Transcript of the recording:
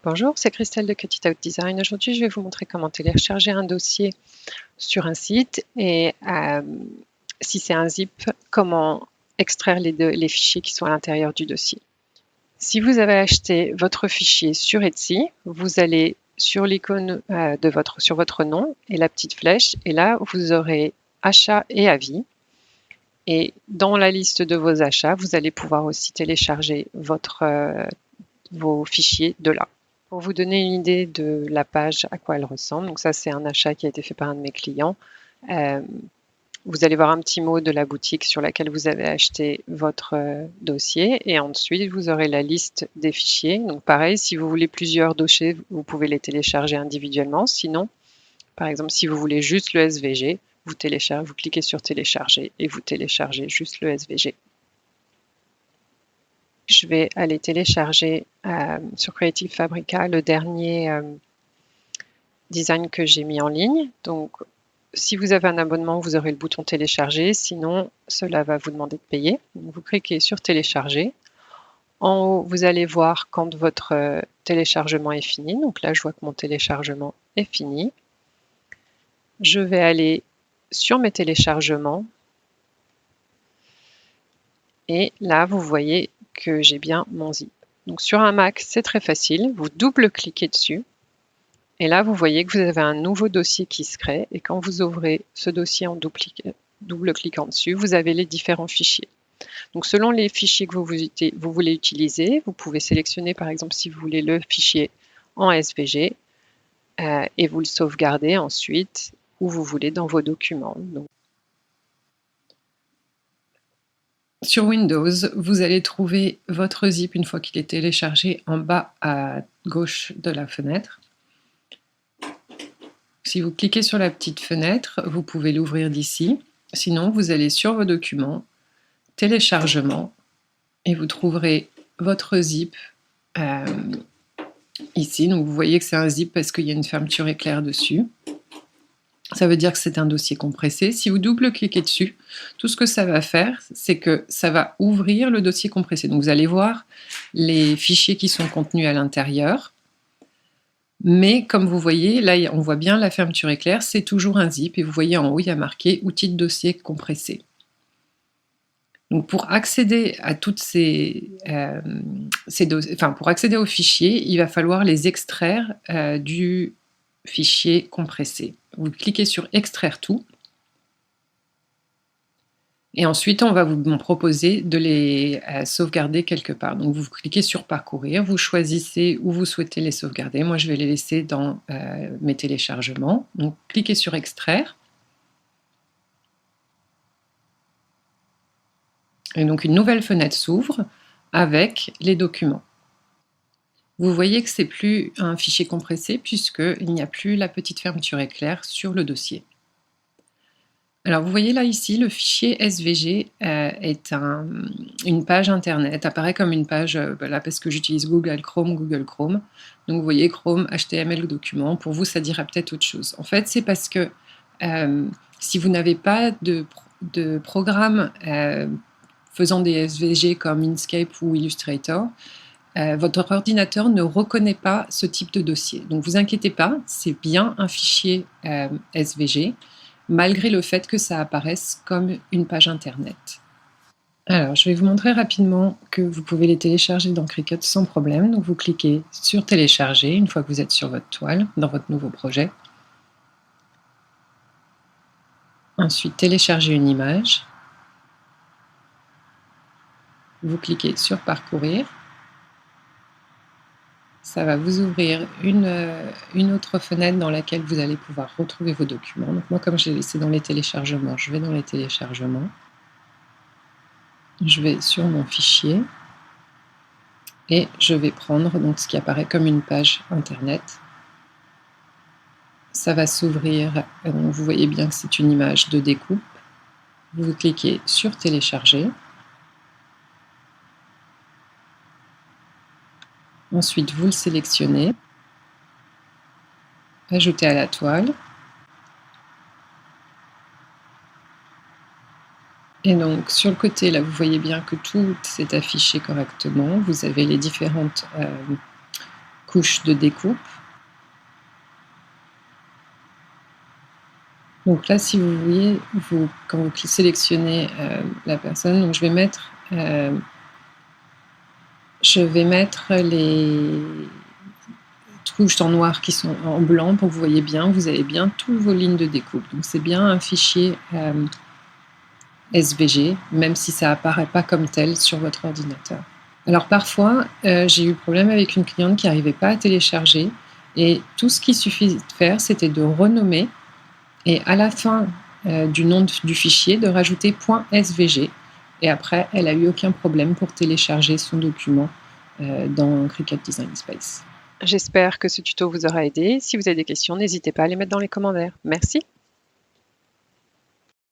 Bonjour, c'est Christelle de Cut It Out Design. Aujourd'hui, je vais vous montrer comment télécharger un dossier sur un site et si c'est un zip, comment extraire les fichiers qui sont à l'intérieur du dossier. Si vous avez acheté votre fichier sur Etsy, vous allez sur l'icône sur votre nom et la petite flèche, et là, vous aurez achats et avis. Et dans la liste de vos achats, vous allez pouvoir aussi télécharger vos fichiers de là. Pour vous donner une idée de la page, à quoi elle ressemble, donc ça c'est un achat qui a été fait par un de mes clients. Vous allez voir un petit mot de la boutique sur laquelle vous avez acheté votre dossier et ensuite vous aurez la liste des fichiers. Donc pareil, si vous voulez plusieurs dossiers, vous pouvez les télécharger individuellement. Sinon, par exemple, si vous voulez juste le SVG, vous cliquez sur télécharger et vous téléchargez juste le SVG. Je vais aller télécharger sur Creative Fabrica le dernier design que j'ai mis en ligne. Donc, si vous avez un abonnement, vous aurez le bouton télécharger. Sinon, cela va vous demander de payer. Donc, vous cliquez sur télécharger. En haut, vous allez voir quand votre téléchargement est fini. Donc là, je vois que mon téléchargement est fini. Je vais aller sur mes téléchargements. Et là, vous voyez que j'ai bien mon zip. Donc sur un Mac, c'est très facile. Vous double-cliquez dessus. Et là, vous voyez que vous avez un nouveau dossier qui se crée. Et quand vous ouvrez ce dossier en double-cliquant dessus, vous avez les différents fichiers. Donc selon les fichiers que vous voulez utiliser, vous pouvez sélectionner par exemple si vous voulez le fichier en SVG et vous le sauvegardez ensuite où vous voulez dans vos documents. Donc, sur Windows, vous allez trouver votre zip une fois qu'il est téléchargé en bas à gauche de la fenêtre. Si vous cliquez sur la petite fenêtre, vous pouvez l'ouvrir d'ici. Sinon, vous allez sur vos documents, téléchargement, et vous trouverez votre zip ici. Donc vous voyez que c'est un zip parce qu'il y a une fermeture éclair dessus. Ça veut dire que c'est un dossier compressé. Si vous double-cliquez dessus, tout ce que ça va faire, c'est que ça va ouvrir le dossier compressé. Donc vous allez voir les fichiers qui sont contenus à l'intérieur. Mais comme vous voyez, là on voit bien la fermeture éclair, c'est toujours un zip. Et vous voyez en haut, il y a marqué « Outils de dossier compressé ». Donc pour accéder à toutes pour accéder aux fichiers, il va falloir les extraire du fichier compressé. Vous cliquez sur extraire tout et ensuite on va vous proposer de les sauvegarder quelque part. Donc vous cliquez sur parcourir, vous choisissez où vous souhaitez les sauvegarder. Moi je vais les laisser dans mes téléchargements. Donc cliquez sur extraire. Et donc une nouvelle fenêtre s'ouvre avec les documents. Vous voyez que ce n'est plus un fichier compressé puisqu'il n'y a plus la petite fermeture éclair sur le dossier. Alors vous voyez là ici, le fichier SVG est une page internet, apparaît comme une page, là parce que j'utilise Google Chrome. Donc vous voyez Chrome, HTML document, pour vous ça dira peut-être autre chose. En fait c'est parce que si vous n'avez pas de programme faisant des SVG comme Inkscape ou Illustrator, votre ordinateur ne reconnaît pas ce type de dossier. Donc vous inquiétez pas, c'est bien un fichier SVG, malgré le fait que ça apparaisse comme une page internet. Alors, je vais vous montrer rapidement que vous pouvez les télécharger dans Cricut sans problème. Donc vous cliquez sur télécharger une fois que vous êtes sur votre toile, dans votre nouveau projet. Ensuite, télécharger une image. Vous cliquez sur parcourir. Ça va vous ouvrir une autre fenêtre dans laquelle vous allez pouvoir retrouver vos documents. Donc moi, comme je l'ai laissé dans les téléchargements, je vais dans les téléchargements. Je vais sur mon fichier et je vais prendre donc, ce qui apparaît comme une page internet. Ça va s'ouvrir, vous voyez bien que c'est une image de découpe. Vous cliquez sur télécharger. Ensuite, vous le sélectionnez, ajoutez à la toile. Et donc, sur le côté, là, vous voyez bien que tout est affiché correctement. Vous avez les différentes couche de découpe. Donc là, si vous voyez, quand vous sélectionnez la personne, donc je vais mettre les couches en noir qui sont en blanc pour que vous voyez bien, vous avez bien toutes vos lignes de découpe. Donc c'est bien un fichier SVG, même si ça apparaît pas comme tel sur votre ordinateur. Alors parfois, j'ai eu le problème avec une cliente qui n'arrivait pas à télécharger et tout ce qu'il suffit de faire, c'était de renommer et à la fin du nom du fichier, de rajouter .svg. Et après, elle n'a eu aucun problème pour télécharger son document dans Cricut Design Space. J'espère que ce tuto vous aura aidé. Si vous avez des questions, n'hésitez pas à les mettre dans les commentaires. Merci.